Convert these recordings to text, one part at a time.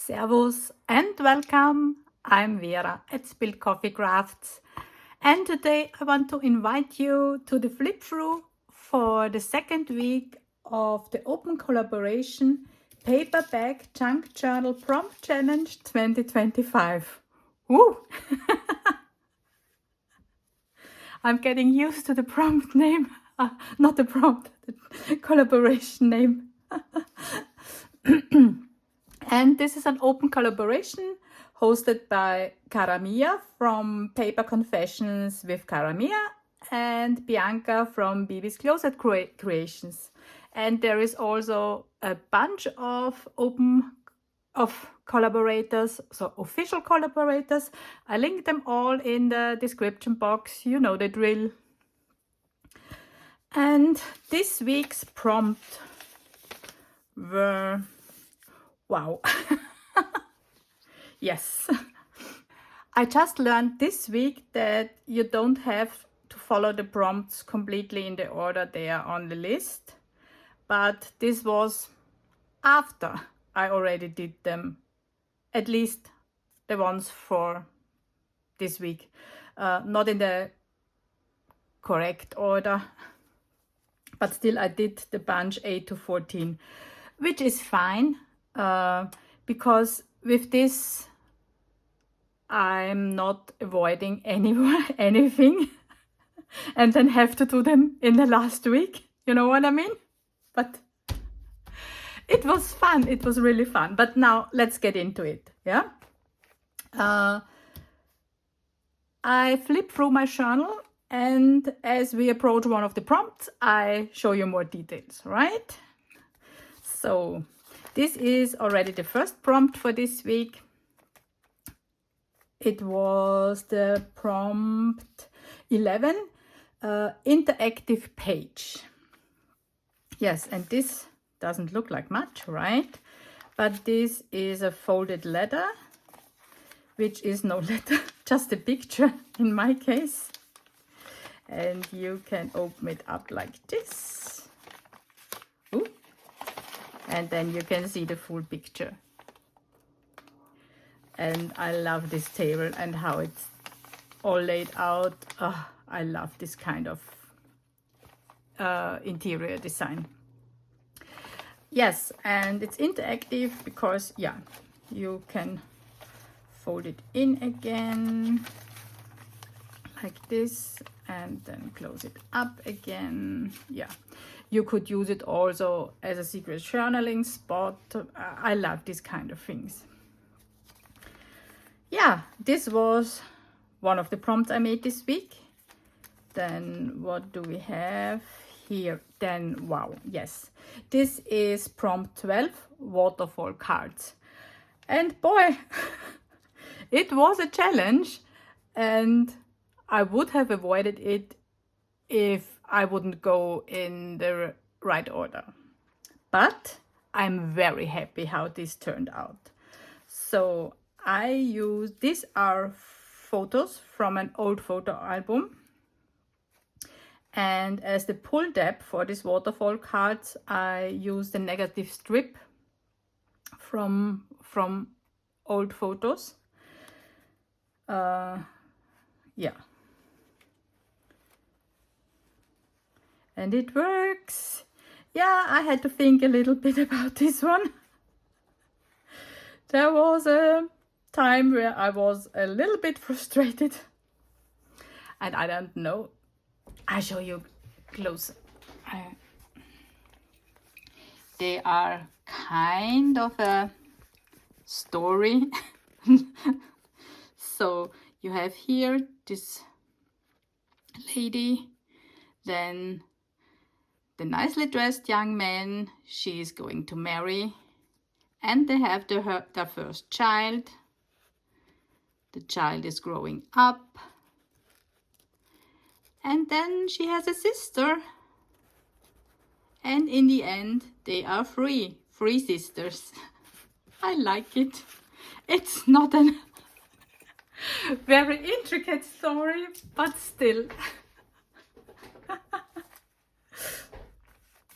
Servus and welcome. I'm Vera at Spilled Coffee Crafts, and today I want to invite you to the flip through for the second week of the open collaboration Paperbag Junkjournal Prompt Challenge 2025. Woo! I'm getting used to the prompt name, not the prompt, the collaboration name. And this is an open collaboration hosted by Cara from Paper Confessions with Cara and Bianca from Bibi's Closet Creations. And there is also a bunch of collaborators, so official collaborators. I link them all in the description box. You know the drill. And this week's prompt were, wow. Yes. I just learned this week that you don't have to follow the prompts completely in the order they are on the list. But this was after I already did them, at least the ones for this week. Not in the correct order, but still I did the bunch 8 to 14, which is fine. Because with this, I'm not avoiding anything and then have to do them in the last week. You know what I mean? But it was fun. It was really fun. But now let's get into it. Yeah. I flip through my journal, and as we approach one of the prompts, I show you more details, right? So this is already the first prompt for this week. It was the prompt 11, interactive page. Yes, and this doesn't look like much, right? But this is a folded letter, which is no letter, just a picture in my case. And you can open it up like this. Ooh. And then you can see the full picture. And I love this table and how it's all laid out. Oh, I love this kind of interior design. Yes, and it's interactive because, yeah, you can fold it in again like this and then close it up again. Yeah. You could use it also as a secret journaling spot. I love these kind of things. Yeah, this was one of the prompts I made this week. Then what do we have here? Then, wow, yes. This is prompt 12, waterfall cards. And boy, it was a challenge, and I would have avoided it if I wouldn't go in the right order. But I'm very happy how this turned out. So these are photos from an old photo album. And as the pull tab for these waterfall cards, I used a negative strip from old photos. Yeah. And it works. Yeah, I had to think a little bit about this one. There was a time where I was a little bit frustrated. And I don't know. I'll show you closer. They are kind of a story. So you have here this lady, then the nicely dressed young man she is going to marry, and they have their first child. The child is growing up, and then she has a sister, and in the end they are three sisters. I like it. It's not a very intricate story, but still.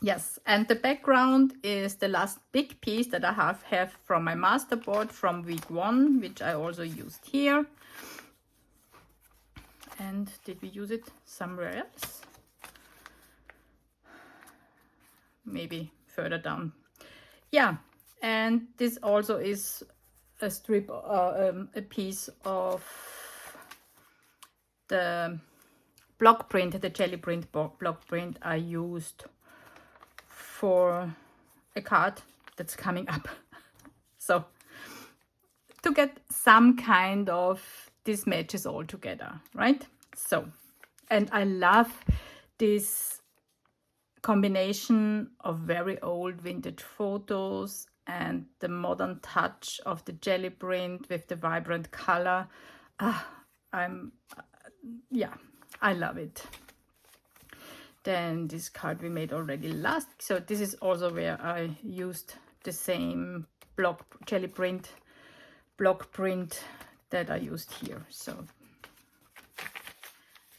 Yes, and the background is the last big piece that I have from my masterboard from week 1, which I also used here. And did we use it somewhere else? Maybe further down. Yeah, and this also is a strip, a piece of the block print, the jelly print block print I used for a card that's coming up. So to get some kind of this matches all together, right? So, and I love this combination of very old vintage photos and the modern touch of the jelly print with the vibrant color. Yeah, I love it. Then this card we made already last, so this is also where I used the same jelly print block print that I used here. So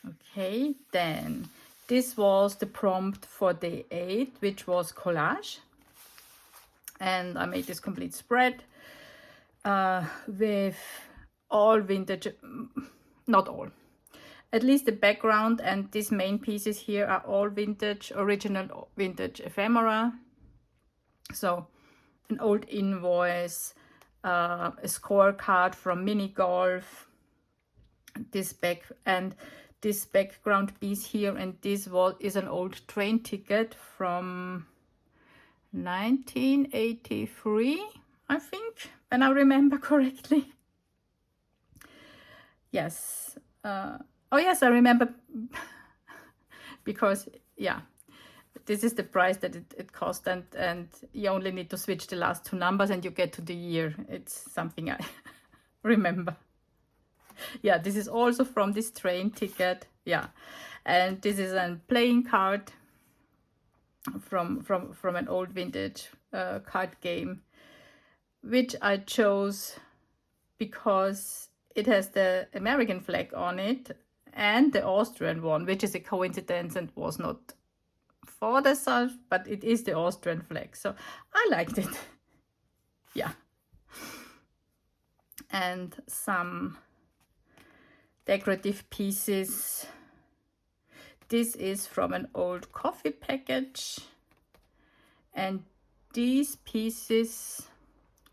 okay, then this was the prompt for day 8, which was collage, and I made this complete spread with all vintage, not all, at least the background and these main pieces here are all vintage, original vintage ephemera. So an old invoice, a scorecard from mini golf, this background piece here, and this is an old train ticket from 1983, I think, when I remember correctly. Yes. Oh yes, I remember because yeah, this is the price that it cost, and you only need to switch the last 2 numbers and you get to the year. It's something I remember. Yeah, this is also from this train ticket. Yeah, and this is a playing card from an old vintage card game, which I chose because it has the American flag on it and the Austrian one, which is a coincidence and was not for the self, but it is the Austrian flag, so I liked it. Yeah, and some decorative pieces. This is from an old coffee package, and these pieces,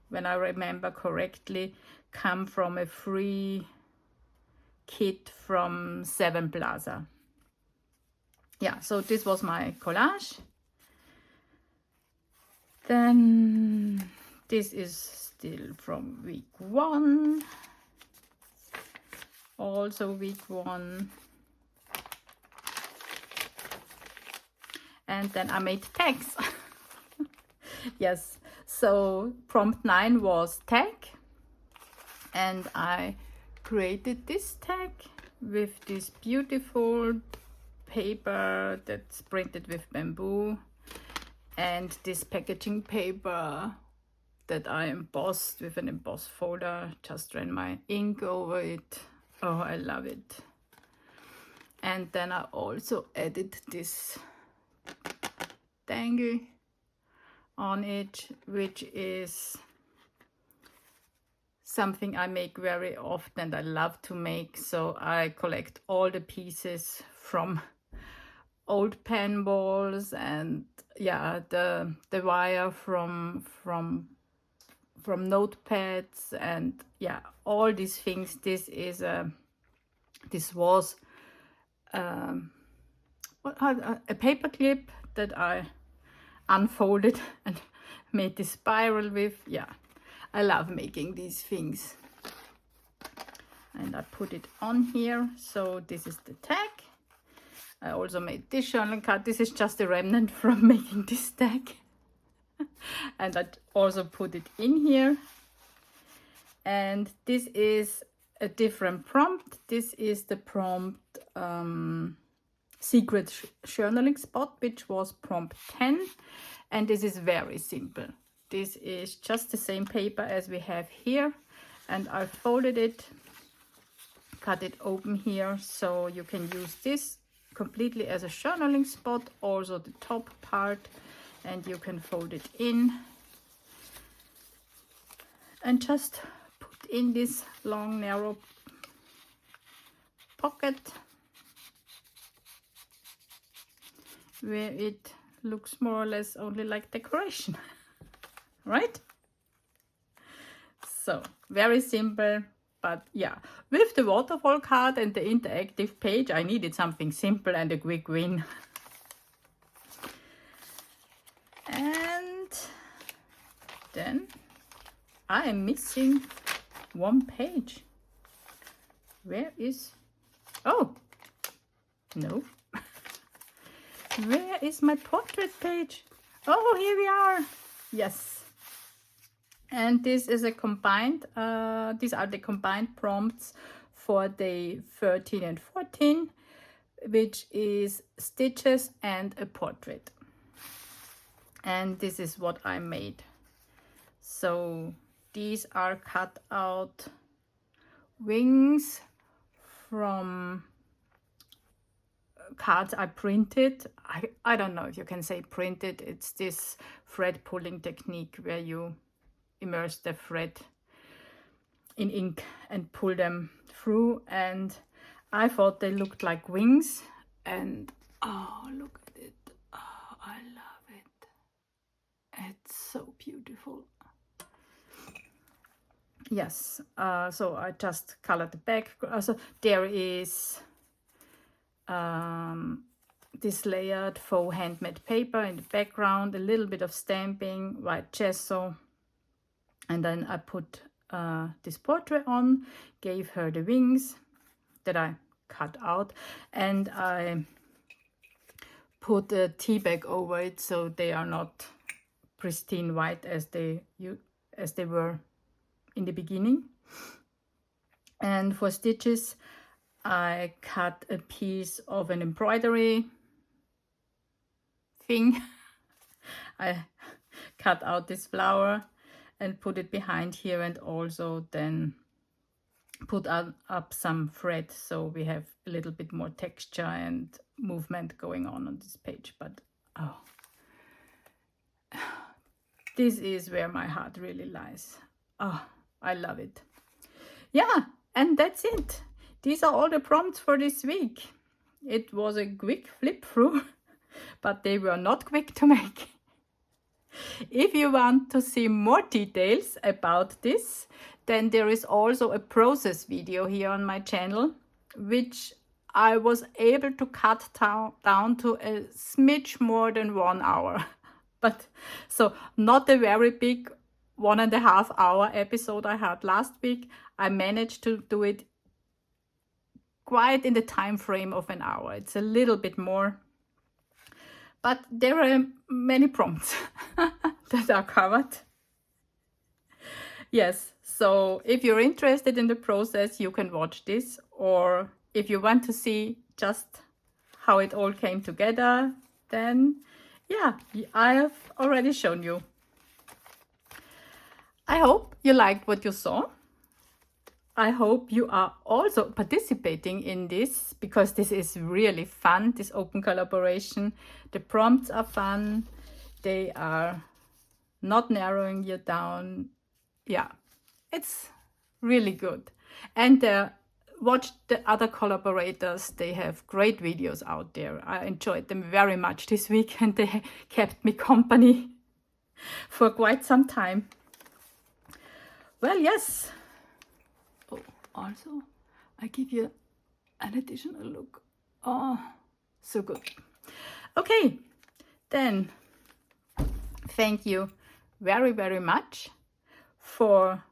when I remember correctly, come from a free kit from Seven Plaza. Yeah, so this was my collage. Then this is still from week 1, also week 1. And then I made tags. Yes, so prompt 9 was tag, and I created this tag with this beautiful paper that's printed with bamboo and this packaging paper that I embossed with an emboss folder. Just ran my ink over it. Oh, I love it. And then I also added this dangle on it, which is something I make very often and I love to make. So I collect all the pieces from old pen balls and yeah, the wire from notepads and yeah, all these things. This was a paper clip that I unfolded and made this spiral with. Yeah, I love making these things. And I put it on here. So this is the tag. I also made this journal card. This is just a remnant from making this tag. And I also put it in here. And this is a different prompt. This is the prompt secret journaling spot, which was prompt 10. And this is very simple. This is just the same paper as we have here. And I folded it, cut it open here, so you can use this completely as a journaling spot, also the top part, and you can fold it in and just put in this long narrow pocket where it looks more or less only like decoration. Right? So very simple, but yeah, with the waterfall card and the interactive page, I needed something simple and a quick win. And then I am missing one page. Where is, oh no, where is my portrait page? Oh, here we are. Yes. And this is a combined, these are the combined prompts for day 13 and 14, which is stitches and a portrait. And this is what I made. So these are cut out wings from cards I printed. I don't know if you can say printed. It's this thread pulling technique where you immerse the thread in ink and pull them through, and I thought they looked like wings, and oh, look at it. Oh, I love it. It's so beautiful. Yes, so I just colored the back. So there is this layered faux handmade paper in the background, a little bit of stamping, white gesso. And then I put this portrait on, gave her the wings that I cut out, and I put a tea bag over it so they are not pristine white as they were in the beginning. And for stitches, I cut a piece of an embroidery thing. I cut out this flower and put it behind here, and also then put up some thread so we have a little bit more texture and movement going on this page. But oh, this is where my heart really lies. Oh, I love it. Yeah, and that's it. These are all the prompts for this week. It was a quick flip through, but they were not quick to make. If you want to see more details about this, then there is also a process video here on my channel, which I was able to cut down to a smidge more than 1 hour. But so not a very big 1.5 hour episode I had last week. I managed to do it quite in the time frame of an hour. It's a little bit more, but there are many prompts that are covered. Yes, so if you're interested in the process, you can watch this, or if you want to see just how it all came together, then yeah, I have already shown you. I hope you liked what you saw. I hope you are also participating in this, because this is really fun, this open collaboration. The prompts are fun. They are not narrowing you down. Yeah, it's really good. And watch the other collaborators. They have great videos out there. I enjoyed them very much this week, and they kept me company for quite some time. Well, yes. Oh, also, I give you an additional look. Oh, so good. Okay, then thank you very, very much for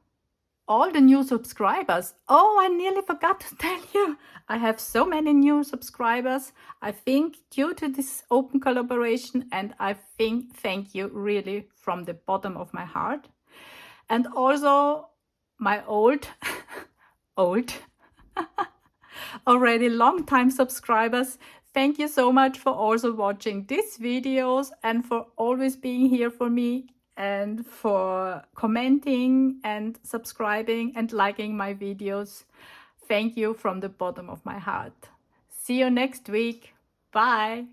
all the new subscribers. Oh, I nearly forgot to tell you. I have so many new subscribers, I think, due to this open collaboration, and I think thank you really from the bottom of my heart. And also my old already long time subscribers, thank you so much for also watching these videos and for always being here for me, and for commenting and subscribing and liking my videos. Thank you from the bottom of my heart. See you next week. Bye.